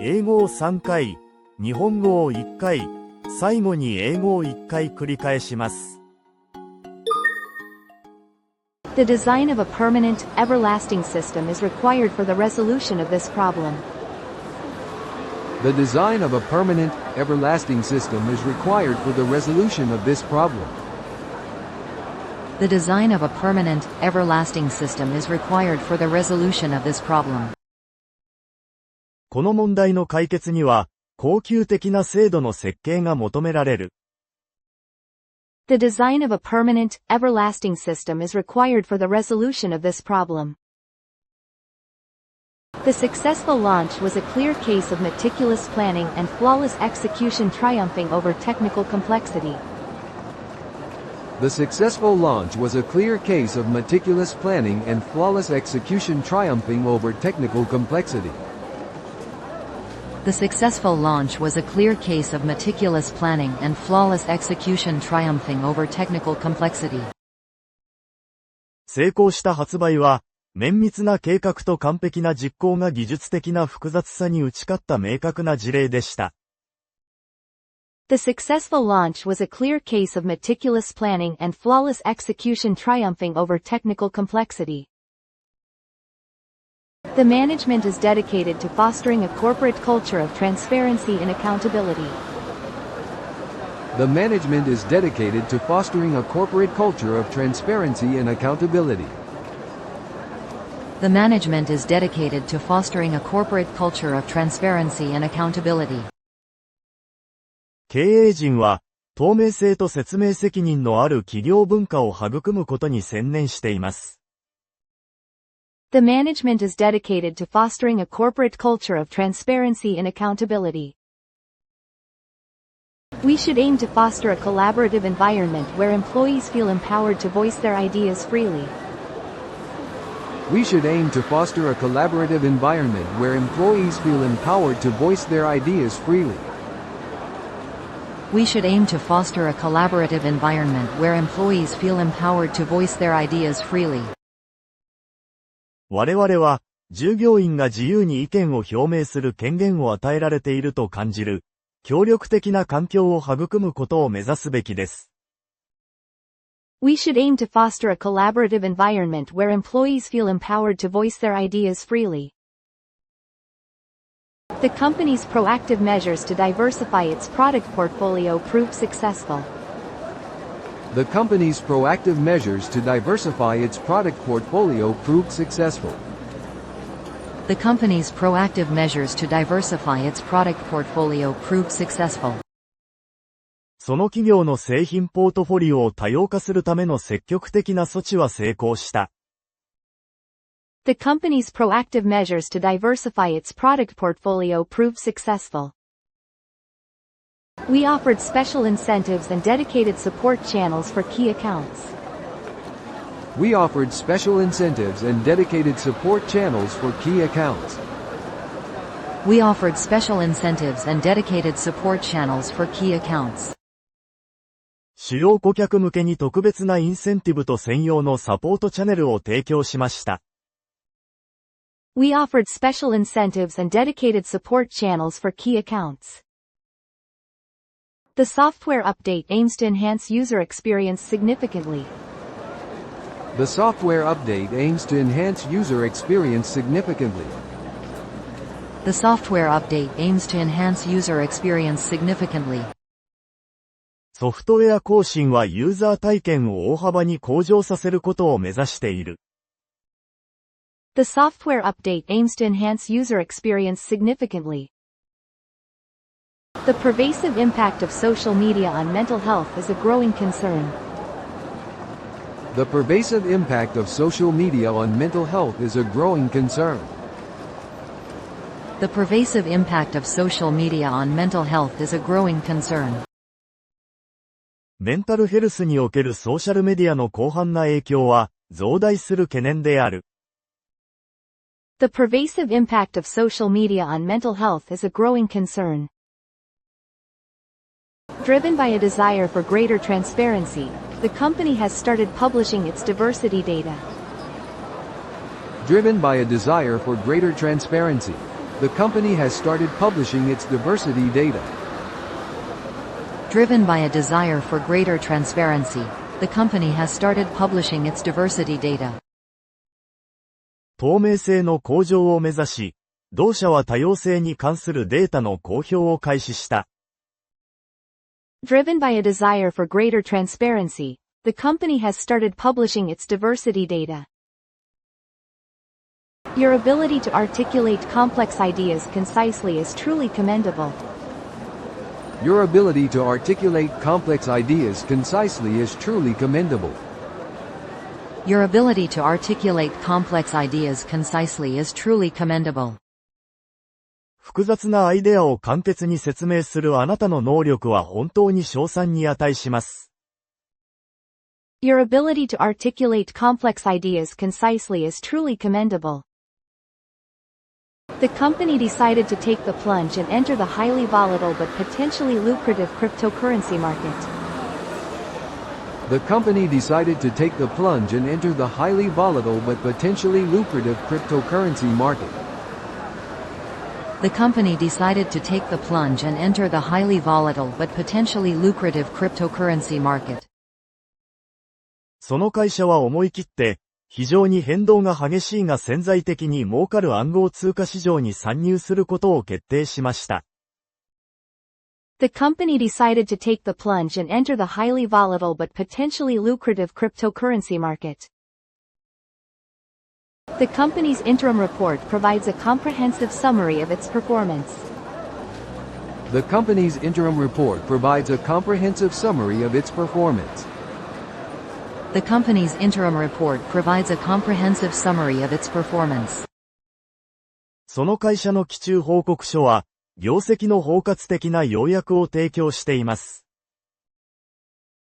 英語を3回、日本語を1回、最後に英語を1回繰り返します。The design of a permanent, everlasting system is required for the resolution of this problem. The design of a permanent, everlasting system is required for the resolution of this problem. The design of a permanent, everlasting system is required for the resolution of this problem. この問題の解決には、恒久的な制度の設計が求められる。The design of a permanent, everlasting system is required for the resolution of this problem. The successful launch was a clear case of meticulous planning and flawless execution triumphing over technical complexity. The successful launch was a clear case of meticulous planning and flawless execution triumphing over technical complexity. The successful launch was a clear case of meticulous planning and flawless execution triumphing over technical complexity. 成功した発売は、綿密な計画と完璧な実行が技術的な複雑さに打ち勝った明確な事例でした。The successful launch was a clear case of meticulous planning and flawless execution triumphing over technical complexity. The management is dedicated to fostering a corporate culture of transparency and accountability. The management is dedicated to fostering a corporate culture of transparency and accountability. The management is dedicated to fostering a corporate culture of transparency and accountability. 経営陣は、透明性と説明責任のある企業文化を育むことに専念しています。The management is dedicated to fostering a corporate culture of transparency and accountability. We should aim to foster a collaborative environment where employees feel empowered to voice their ideas freely. We should aim to foster a collaborative environment where employees feel empowered to voice their ideas freely. We should aim to foster a collaborative environment where employees feel empowered to voice their ideas freely. 我々は、従業員が自由に意見を表明する権限を与えられていると感じる、協力的な環境を育むことを目指すべきです。We should aim to foster a collaborative environment where employees feel empowered to voice their ideas freely. The company's proactive measures to diversify its product portfolio proved successful. The company's proactive measures to diversify its product portfolio proved successful. The company's proactive measures to diversify its product portfolio proved successful. その企業の製品ポートフォリオを多様化するための積極的な措置は成功した。The company's proactive measures to diversify its product portfolio proved successful. We offered special incentives and dedicated support channels for key accounts. We offered special incentives and dedicated support channels for key accounts. We offered special incentives and dedicated support channels for key accounts. 主要顧客向けに特別なインセンティブと専用のサポートチャンネルを提供しました。We offered special incentives and dedicated support channels for key accounts. The software update aims to enhance user experience significantly. The software update aims to enhance user experience significantly. The software update aims to enhance user experience significantly. ソフトウェア更新はユーザー体験を大幅に向上させることを目指している。The software update aims to enhance user experience significantly. The pervasive impact of social media on mental health is a growing concern. The pervasive impact of social media on mental health is a growing concern. The pervasive impact of social media on mental health is a growing concern. メンタルヘルスにおけるソーシャルメディアの広範な影響は増大する懸念である。The pervasive impact of social media on mental health is a growing concern. Driven by a desire for greater transparency, the company has started publishing its diversity data. Driven by a desire for greater transparency, the company has started publishing its diversity data. Driven by a desire for greater transparency, the company has started publishing its diversity data. 透明性の向上を目指し、同社は多様性に関するデータの公表を開始した。Driven by a desire for greater transparency, the company has started publishing its diversity data. Your ability to articulate complex ideas concisely is truly commendable. Your ability to articulate complex ideas concisely is truly commendable. Your ability to articulate complex ideas concisely is truly commendable. 複雑なアイデアを簡潔に説明するあなたの能力は本当に称賛に値します。Your ability to articulate complex ideas concisely is truly commendable. The company decided to take the plunge and enter the highly volatile but potentially lucrative cryptocurrency market. The company decided to take the plunge and enter the highly volatile but potentially lucrative cryptocurrency market. The company decided to take the plunge and enter the highly volatile but potentially lucrative cryptocurrency market. その会社は思い切って、非常に変動が激しいが潜在的に儲かる暗号通貨市場に参入することを決定しました。The company decided to take the plunge and enter the highly volatile but potentially lucrative cryptocurrency market. The company's interim report provides a comprehensive summary of its performance. The company's interim report provides a comprehensive summary of its performance. The company's interim report provides a comprehensive summary of its performance. その会社の期中報告書は、業績の包括的な要約を提供しています。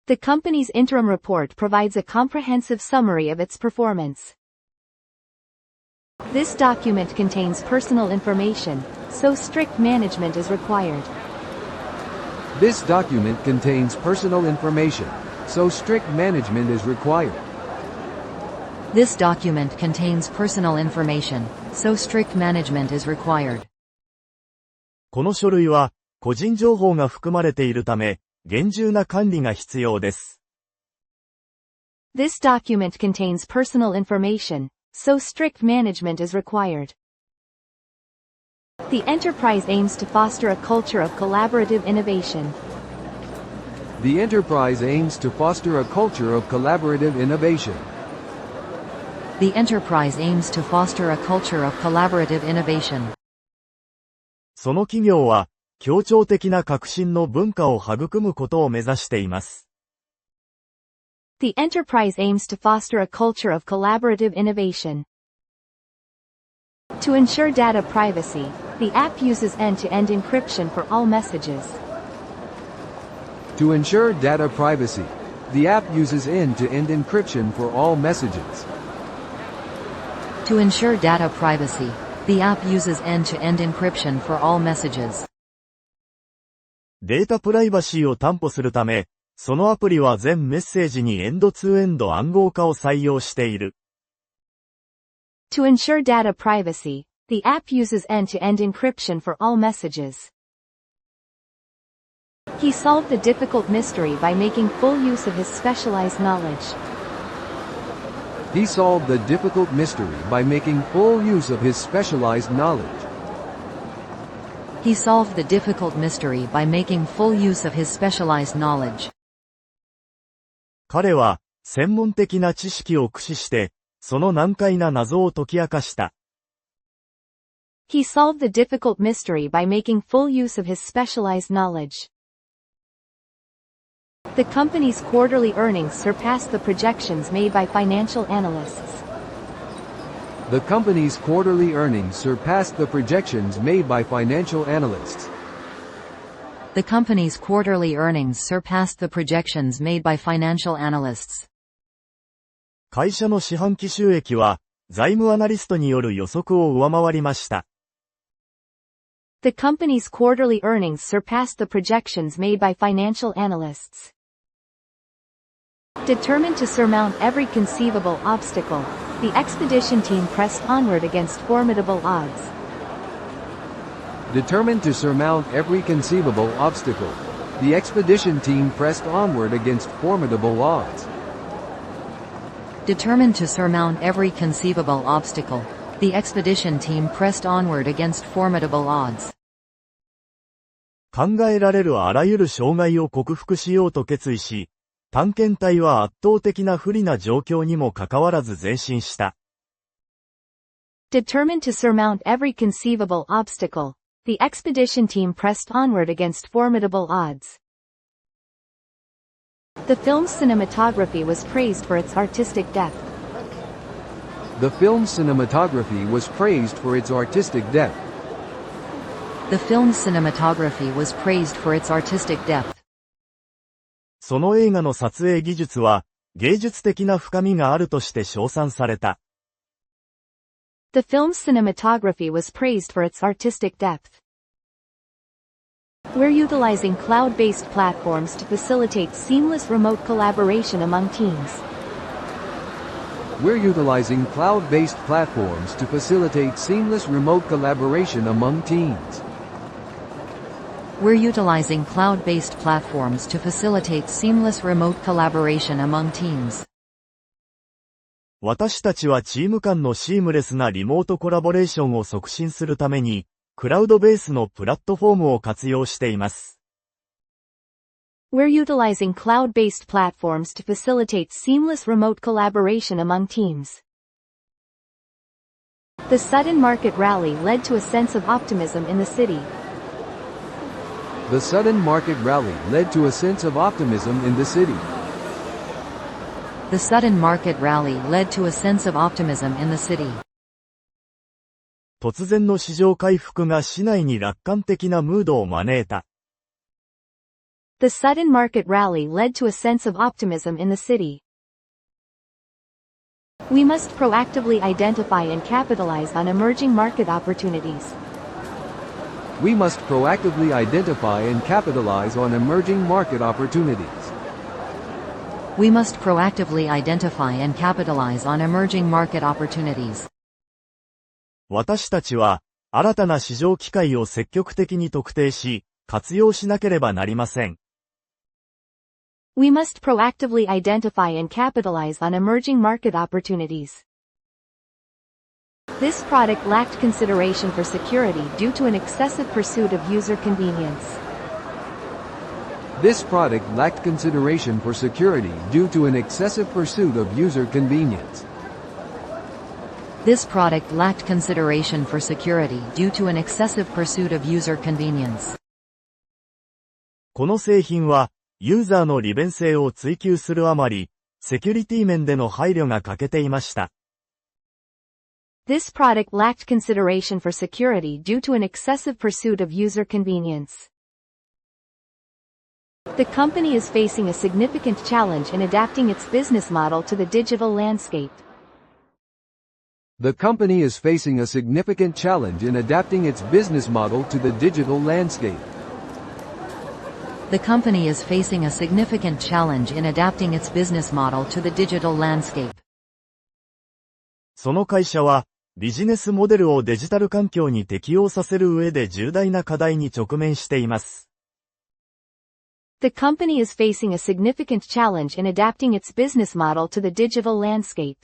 The company's interim report provides a comprehensive summary of its performance. This document contains personal information, so strict management is required. This document contains personal information, so strict management is required. This document contains personal information, so strict management is required. この書類は、個人情報が含まれているため、厳重な管理が必要です。This document contains personal information, so strict management is required. The enterprise aims to foster a culture of collaborative innovation. The enterprise aims to foster a culture of collaborative innovation. The enterprise aims to foster a culture of collaborative innovation. その企業は、協調的な革新の文化を育むことを目指しています。The enterprise aims to foster a culture of collaborative innovation. To ensure data privacy, the app uses end-to-end encryption for all messages. To ensure data privacy, the app uses end-to-end encryption for all messages. To ensure data privacy, the app uses end-to-end encryption for all messages. データプライバシーを担保するため、そのアプリは全メッセージにエンドツーエンド暗号化を採用している。To ensure data privacy, the app uses end-to-end encryption for all messages. He solved the difficult mystery by making full use of his specialized knowledge. He solved the difficult mystery by making full use of his specialized knowledge. He solved the difficult mystery by making full use of his specialized knowledge. 彼は、専門的な知識を駆使して、その難解な謎を解き明かした。He solved the difficult mystery by making full use of his specialized knowledge. The company's quarterly earnings surpassed the projections made by financial analysts. The company's quarterly earnings surpassed the projections made by financial analysts. The company's quarterly earnings surpassed the projections made by financial analysts. 会社の四半期収益は、財務アナリストによる予測を上回りました。The company's quarterly earnings surpassed the projections made by financial analysts. Determined to surmount every conceivable obstacle, the expedition team pressed onward against formidable odds. Determined to surmount every conceivable obstacle, the expedition team pressed onward against formidable odds. Determined to surmount every conceivable obstacle, the expedition team pressed onward against formidable odds. 考えられるあらゆる障害を克服しようと決意し、探検隊は圧倒的な不利な状況にもかかわらず前進した。Determined to surmount every conceivable obstacle, the expedition team pressed onward against formidable odds. The film's cinematography was praised for its artistic depth. The film's cinematography was praised for its artistic depth. The film's cinematography was praised for its artistic depth. その映画の撮影技術は、芸術的な深みがあるとして称賛された。The film's cinematography was praised for its artistic depth. We're utilizing cloud-based platforms to facilitate seamless remote collaboration among teams. We're utilizing cloud-based platforms to facilitate seamless remote collaboration among teams. We're utilizing cloud-based platforms to facilitate seamless remote collaboration among teams. 私たちはチーム間のシームレスなリモートコラボレーションを促進するために、クラウドベースのプラットフォームを活用しています。We're utilizing cloud-based platforms to facilitate seamless remote collaboration among teams. The sudden market rally led to a sense of optimism in the city. The sudden market rally led to a sense of optimism in the city. The sudden market rally led to a sense of optimism in the city. 突然の市場回復が市内に楽観的なムードを招いた。The sudden market rally led to a sense of optimism in the city. We must proactively identify and capitalize on emerging market opportunities. We must proactively identify and capitalize on emerging market opportunities. We must proactively identify and capitalize on emerging market opportunities. 私たちは、新たな市場機会を積極的に特定し、活用しなければなりません。We must proactively identify and capitalize on emerging market opportunities. This product lacked consideration for security due to an excessive pursuit of user convenience. This product lacked consideration for security due to an excessive pursuit of user convenience. This product lacked consideration for security due to an excessive pursuit of user convenience. この製品は、ユーザーの利便性を追求するあまり、セキュリティ面での配慮が欠けていました。This product lacked consideration for security due to an excessive pursuit of user convenience. The company is facing a significant challenge in adapting its business model to the digital landscape. The company is facing a significant challenge in adapting its business model to the digital landscape. The company is facing a significant challenge in adapting its business model to the digital landscape. その会社は、ビジネスモデルをデジタル環境に適応させる上で重大な課題に直面しています。The company is facing a significant challenge in adapting its business model to the digital landscape.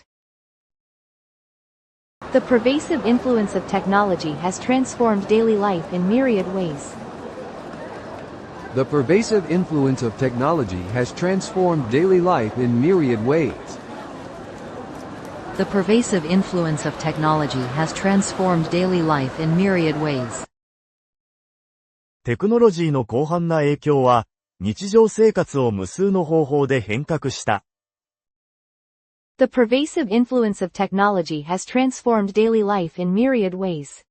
The pervasive influence of technology has transformed daily life in myriad ways. The pervasive influence of technology has transformed daily life in myriad ways. The pervasive influence of technology has transformed daily life in myriad ways. テクノロジーの広範な影響は、日常生活を無数の方法で変革した。The pervasive influence of technology has transformed daily life in myriad ways.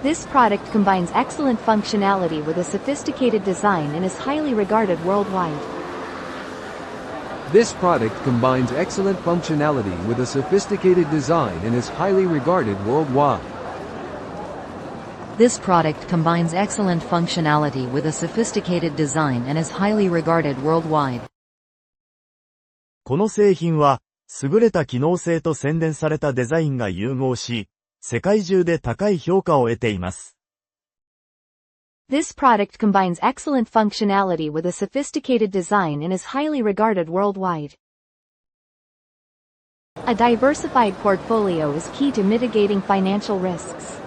This product combines excellent functionality with a sophisticated design and is highly regarded worldwide. This product combines excellent functionality with a sophisticated design and is highly regarded worldwide. This product combines excellent functionality with a sophisticated design and is highly regarded worldwide. この製品は、優れた機能性と洗練されたデザインが融合し、世界中で高い評価を得ています。This product combines excellent functionality with a sophisticated design and is highly regarded worldwide. A diversified portfolio is key to mitigating financial risks.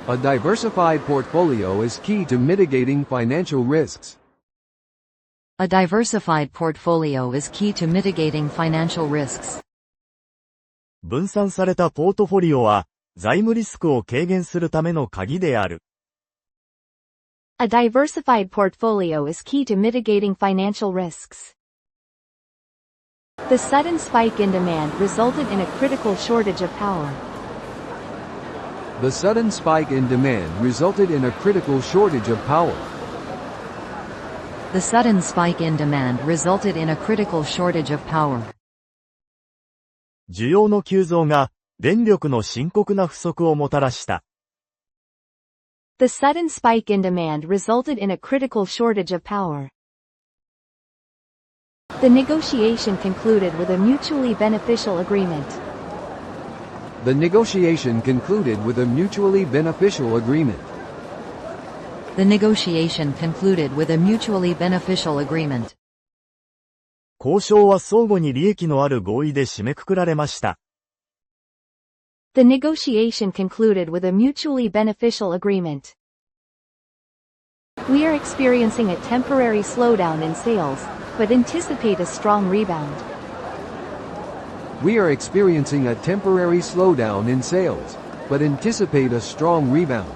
A diversified portfolio is key to mitigating financial risks. A diversified portfolio is key to mitigating financial risks. 分散されたポートフォリオは、財務リスクを軽減するための鍵である。A diversified portfolio is key to mitigating financial risks. The sudden spike in demand resulted in a critical shortage of power. The sudden spike in demand resulted in a critical shortage of power. The sudden spike in demand resulted in a critical shortage of power. 需要の急増が、電力の深刻な不足をもたらした。The sudden spike in demand resulted in a critical shortage of power. The negotiation concluded with a mutually beneficial agreement. The negotiation concluded with a mutually beneficial agreement. The negotiation concluded with a mutually beneficial agreement. 交渉は相互に利益のある合意で締めくくられました。The negotiation concluded with a mutually beneficial agreement. We are experiencing a temporary slowdown in sales, but anticipate a strong rebound. We are experiencing a temporary slowdown in sales, but anticipate a strong rebound.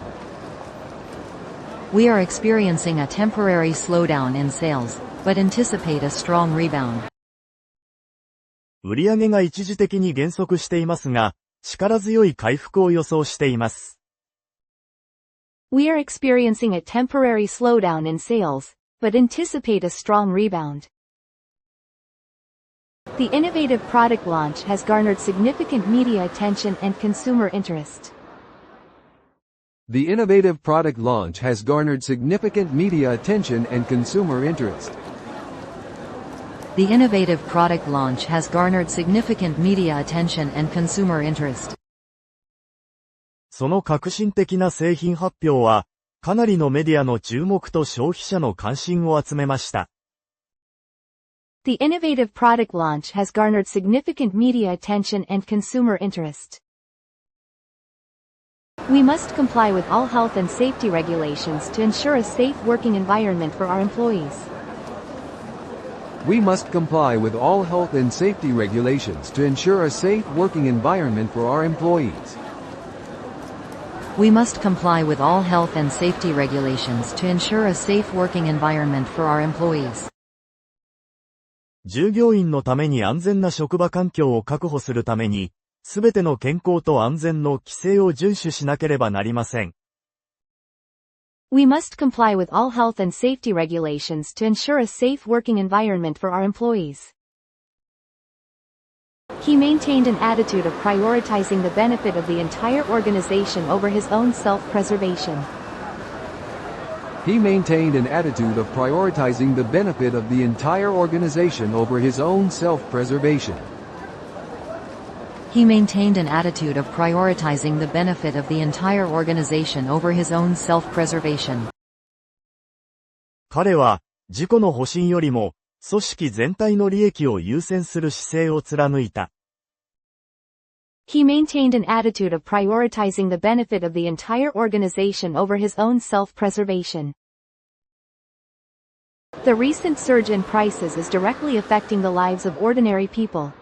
We are experiencing a temporary slowdown in sales, but anticipate a strong rebound. 売上が一時的に減速していますが、力強い回復を予想しています。We are experiencing a temporary slowdown in sales, but anticipate a strong rebound. The innovative product launch has garnered significant media attention and consumer interest. The innovative product launch has garnered significant media attention and consumer interest. The innovative product launch has garnered significant media attention and consumer interest. その革新的な製品発表は、かなりのメディアの注目と消費者の関心を集めました。The innovative product launch has garnered significant media attention and consumer interest. We must comply with all health and safety regulations to ensure a safe working environment for our employees. We must comply with all health and safety regulations to ensure a safe working environment for our employees. We must comply with all health and safety regulations to ensure a safe working environment for our employees. 従業員のために安全な職場環境を確保するために、すべての健康と安全の規制を遵守しなければなりません。We must comply with all health and safety regulations to ensure a safe working environment for our employees. He maintained an attitude of prioritizing the benefit of the entire organization over his own self-preservation. He maintained an attitude of prioritizing the benefit of the entire organization over his own self-preservation. He maintained an attitude of prioritizing the benefit of the entire organization over his own self-preservation. 彼は、自己の保身よりも、組織全体の利益を優先する姿勢を貫いた。He maintained an attitude of prioritizing the benefit of the entire organization over his own self-preservation. The recent surge in prices is directly affecting the lives of ordinary people.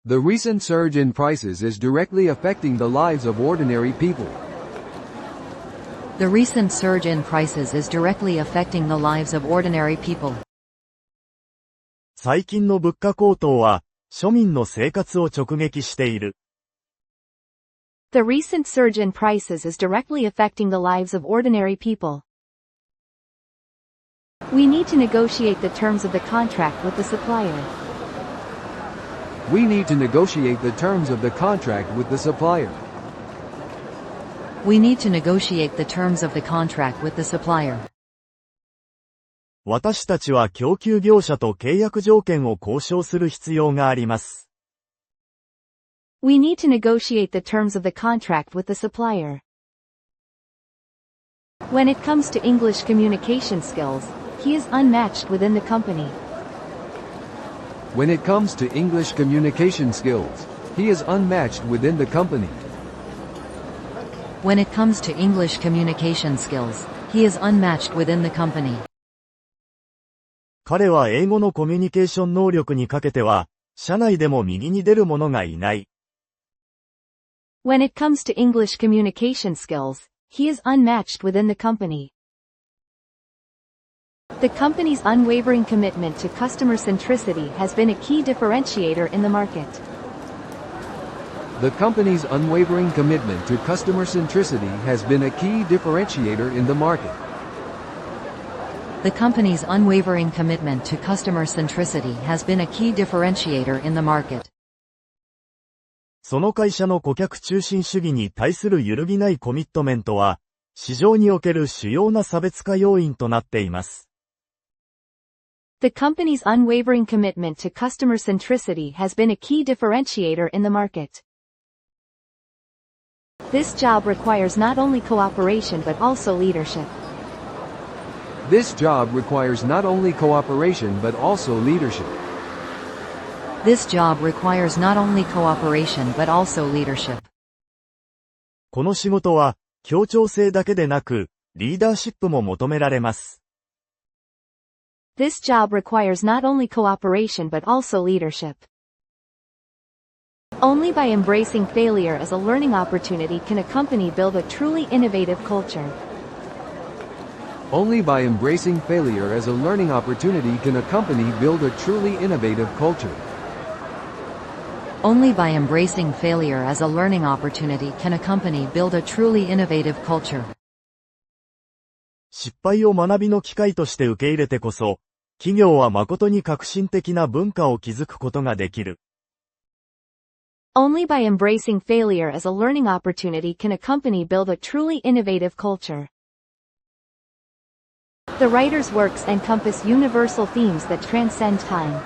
The recent surge in prices is directly affecting the lives of ordinary people. The recent surge in prices is directly affecting the lives of ordinary people. 最近の物価高騰は、庶民の生活を直撃している。The recent surge in prices is directly affecting the lives of ordinary people. We need to negotiate the terms of the contract with the supplier. We need to negotiate the terms of the contract with the supplier. We need to negotiate the terms of the contract with the supplier. 私たちは供給業者と契約条件を交渉する必要があります。We need to negotiate the terms of the contract with the supplier. When it comes to English communication skills, he is unmatched within the company. When it comes to English communication skills, he is unmatched within the company. When it comes to English communication skills, he is unmatched within the company. 彼は英語のコミュニケーション能力にかけては、社内でも右に出る者がいない。When it comes to English communication skills, he is unmatched within the company. The company's unwavering commitment to customer centricity has been a key differentiator in the market. The company's unwavering commitment to customer centricity has been a key differentiator in the market. The company's unwavering commitment to customer centricity has been a key differentiator in the market. その会社の顧客中心主義に対する揺るぎないコミットメントは、市場における主要な差別化要因となっています。The company's unwavering commitment to customer centricity has been a key differentiator in the market. This job requires not only cooperation but also leadership. This job requires not only cooperation but also leadership. This job requires not only cooperation but also leadership. この仕事は、協調性だけでなく、リーダーシップも求められます。This job requires not only cooperation but also leadership. Only by embracing failure as a learning opportunity can a company build a truly innovative culture. Only by embracing failure as a learning opportunity can a company build a truly innovative culture. Only by embracing failure as a learning opportunity can a company build a truly innovative culture. 失敗を学びの機会として受け入れてこそ、企業は誠に革新的な文化を築くことができる。Only by embracing failure as a learning opportunity can a company build a truly innovative culture. The writer's works encompass universal themes that transcend time.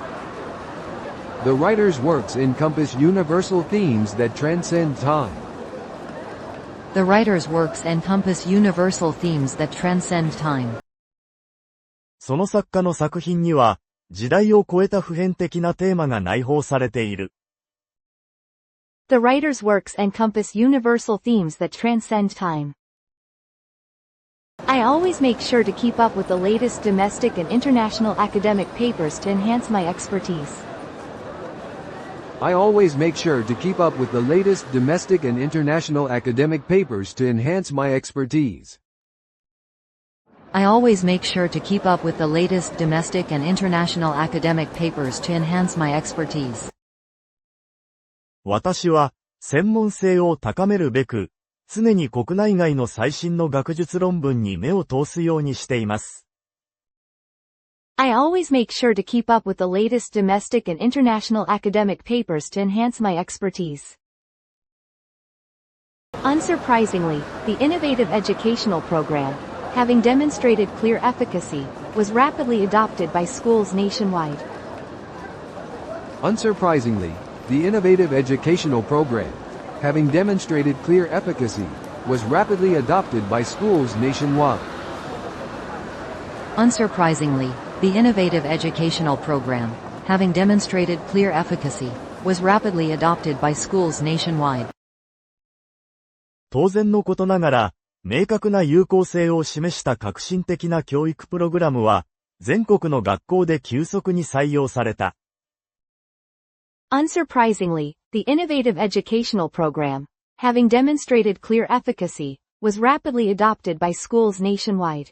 The writer's works encompass universal themes that transcend time. The writer's works encompass universal themes that transcend time. その作家の作品には、時代を超えた普遍的なテーマが内包されている。The writer's works encompass universal themes that transcend time. I always make sure to keep up with the latest domestic and international academic papers to enhance my expertise. I always make sure to keep up with the latest domestic and international academic papers to enhance my expertise. I always make sure to keep up with the latest domestic and international academic papers to enhance my expertise. 私は、専門性を高めるべく、常に国内外の最新の学術論文に目を通すようにしています。I always make sure to keep up with the latest domestic and international academic papers to enhance my expertise. Unsurprisingly, the innovative educational program, having demonstrated clear efficacy, was rapidly adopted by schools nationwide. Unsurprisingly, the innovative educational program, having demonstrated clear efficacy, was rapidly adopted by schools nationwide. Unsurprisingly, the innovative educational program, having demonstrated clear efficacy, was rapidly adopted by schools nationwide. 当然のことながら、明確な有効性を示した革新的な教育プログラムは、全国の学校で急速に採用された。Unsurprisingly, the innovative educational program, having demonstrated clear efficacy, was rapidly adopted by schools nationwide.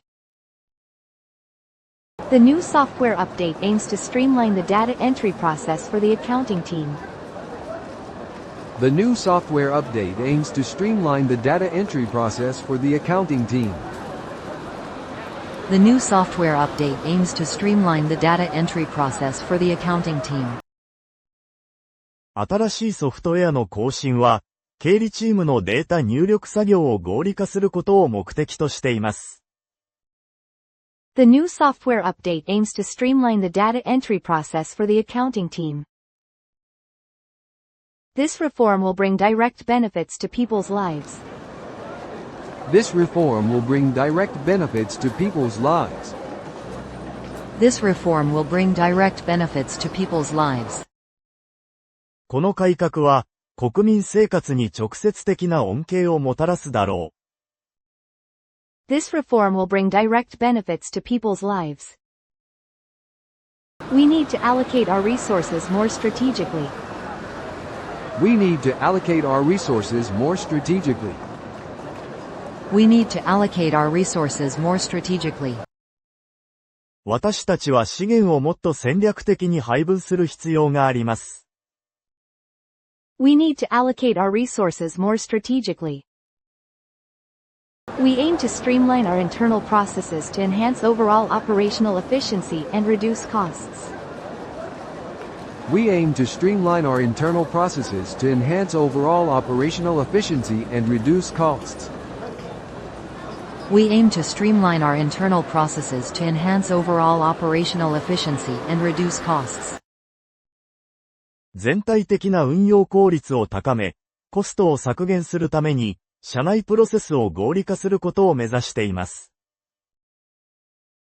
The new software update aims to streamline the data entry process for the accounting team. The new software update aims to streamline the data entry process for the accounting team. The new software update aims to streamline the data entry process for the accounting team. 新しいソフトウェアの更新は、経理チームのデータ入力作業を合理化することを目的としています。The new software update aims to streamline the data entry process for the accounting team. This reform will bring direct benefits to people's lives. This reform will bring direct benefits to people's lives. This reform will bring direct benefits to people's lives. この改革は、国民生活に直接的な恩恵をもたらすだろう。This reform will bring direct benefits to people's lives. We need to allocate our resources more strategically. We need to allocate our resources more strategically. We need to allocate our resources more strategically. 私たちは資源をもっと戦略的に配分する必要があります。We need to allocate our resources more strategically. We aim to streamline our internal processes to enhance overall operational efficiency and reduce costs. We aim to streamline our internal processes to enhance overall operational efficiency and reduce costs. We aim to streamline our internal processes to enhance overall operational efficiency and reduce costs. 全体的な運用効率を高め、コストを削減するために、社内プロセスを合理化することを目指しています。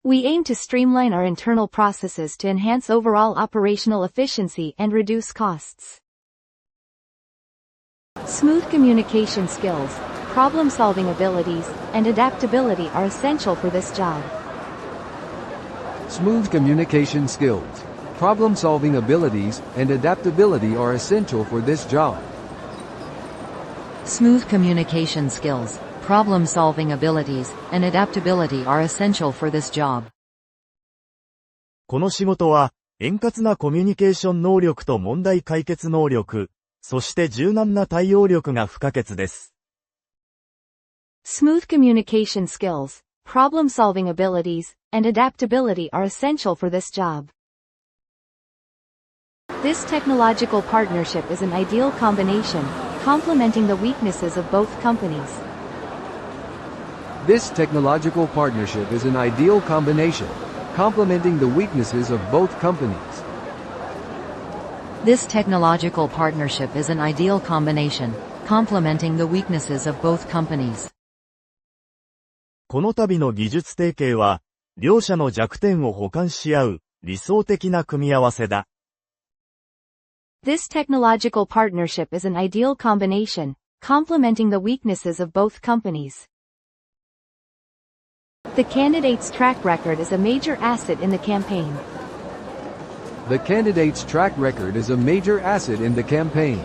We aim to streamline our internal processes to enhance overall operational efficiency and reduce costs. Smooth communication skills, problem-solving abilities, and adaptability are essential for this job. Smooth communication skills, problem-solving abilities, and adaptability are essential for this job. Smooth communication skills, problem-solving abilities, and adaptability are essential for this job. この仕事は、円滑なコミュニケーション能力と問題解決能力、そして柔軟な対応力が不可欠です。Smooth communication skills, problem-solving abilities, and adaptability are essential for this job. This technological partnership is an ideal combination, complementing the weaknesses of both companies. This technological partnership is an ideal combination, complementing the weaknesses of both companies. This technological partnership is an ideal combination, complementing the weaknesses of both companies. この度の技術提携は、両者の弱点を補完し合う、理想的な組み合わせだ。This technological partnership is an ideal combination, complementing the weaknesses of both companies. The candidate's track record is a major asset in the campaign. The candidate's track record is a major asset in the campaign.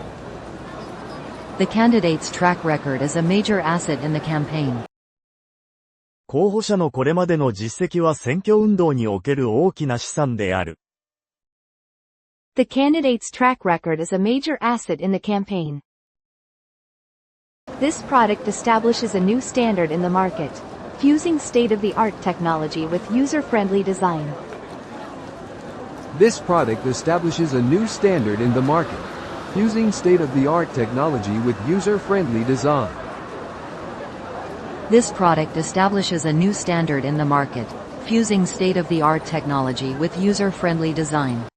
The candidate's track record is a major asset in the campaign. 候補者のこれまでの実績は選挙運動における大きな資産である。The candidate's track record is a major asset in the campaign. This product establishes a new standard in the market, fusing state-of-the-art technology with user-friendly design. This product establishes a new standard in the market, fusing state-of-the-art technology with user-friendly design. This product establishes a new standard in the market, fusing state-of-the-art technology with user-friendly design.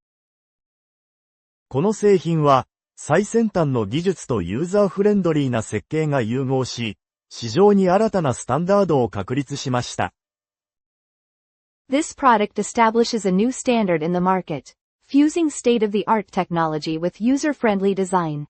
この製品は、最先端の技術とユーザーフレンドリーな設計が融合し、市場に新たなスタンダードを確立しました。This product establishes a new standard in the market, fusing state-of-the-art technology with user-friendly design.